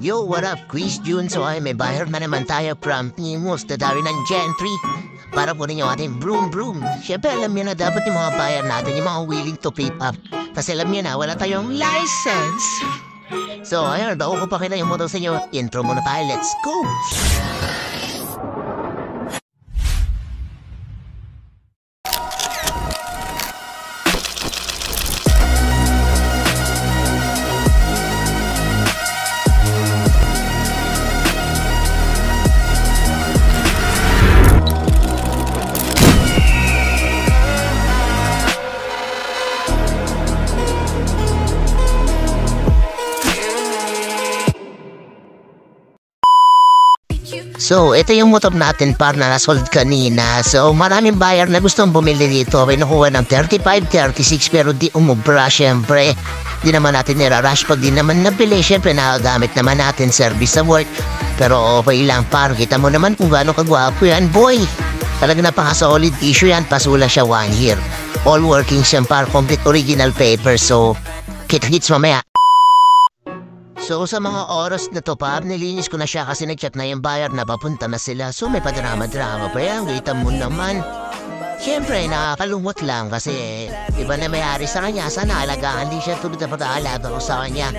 Yo, what up, Quiz June? So ay may bayar na naman tayo from Imus, dadari ng Gentry para po ninyo ating broom. Siyempre alam nyo na dapat yung mga bayar natin, yung mga willing to pay up. Kasi alam nyo na, wala tayong license. So ayun, bago ko pakita yung motor sa inyo, intro muna tayo, let's go! So, ito yung motor natin para na-sold kanina. So, maraming buyer na gustong bumili dito. May nakuha ng 35, 36 pero di umubra syempre. Di naman natin nirarush pag di naman nabili. Syempre, nakagamit naman natin service sa work. Pero okay lang par. Kita mo naman kung gaano kagwapo yan, boy. Talaga napaka-solid issue yan. Pasula siya 1 year. All working siya par. Complete original paper. So, kita-kits mamaya. So sa mga oras na to pa, nilinis ko na siya kasi nag-chat na yung buyer na papunta na sila. So may padrama-drama pa yan, kita mo naman. Siyempre nakakalungkot lang kasi iba na may-ari sa kanya. Sana alagaan din siya tulad na pag-aalaga ko sa kanya.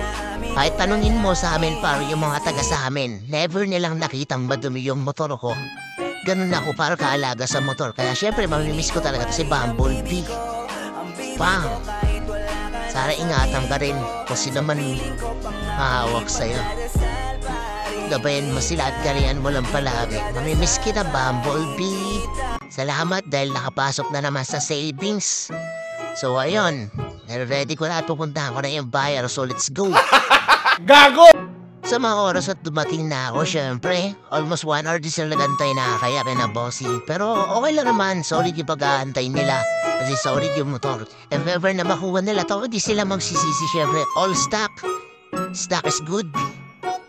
Kahit tanungin mo sa amin para yung mga taga sa amin, never nilang nakitang madumi yung motor ko. Ganun ako para kaalaga sa motor. Kaya siyempre mamimiss ko talaga si Bumblebee. Pang! Sana ingatan ka rin kung sino man mahawak sa'yo. Gabayan mo sila at garihan mo lang palagi. Mamimiss kita, Bumblebee. Salamat dahil nakapasok na naman sa savings. So ayun, ready ko na at pupuntahan ko na yung buyer. So let's go. Gago! Sa mga oras at dumating na ako, syempre. Almost 1 hour din sila nagantay na kaya bossing. Pero okay lang naman, solid yung pag-aantay nila. Kasi solid yung motor. If ever na makuha nila to, di sila magsisisi syempre. All stock. Stock is good.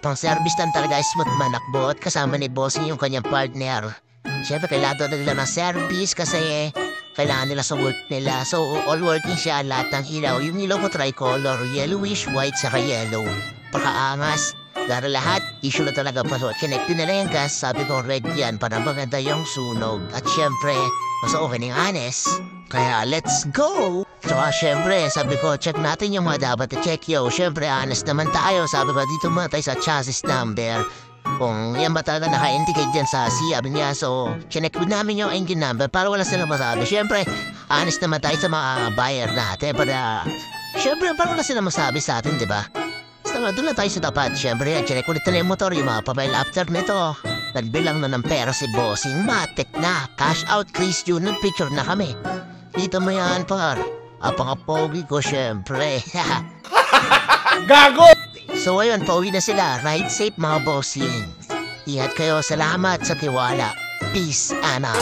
Pang-service lang talaga smooth manakbo at kasama ni bossing yung kanyang partner. Syempre kailangan nila ng service kasi kailangan nila sa work nila. So all working siya, lahat ng ilaw. Yung ilaw ko tricolor, yellowish, white, saka yellow. Pakaangas. Dahil lahat, issue na talaga pa. So, connect din nila yung gas. Sabi ko, red yan para maganda yung sunog. At syempre, mas okay ng honest. Kaya, let's go! So, syempre, sabi ko, check natin yung mga dapat i-check yo. Syempre, honest naman tayo. Sabi ko, dito muna tayo sa chassis number. Kung yan ba talaga naka-indicate dyan sa siya niya. So, check namin yung engine number para wala silang masabi. Syempre, honest naman tayo sa mga buyer natin. Syempre, para wala silang masabi sa atin, di ba? Doon na tayo sa tapat. Siyempre, check ulit na yung motor, yung mga papail after nito. Nagbilang na ng pera si bossing. Matik na. Cash out, Chris June. Nag-picture na kami. Dito mo yan, par. Apang-apogi ko, siyempre. Gago! So, ayun, pauwi na sila. Ride safe, mga bossing. Ingat kayo. Salamat sa tiwala. Peace, Anna.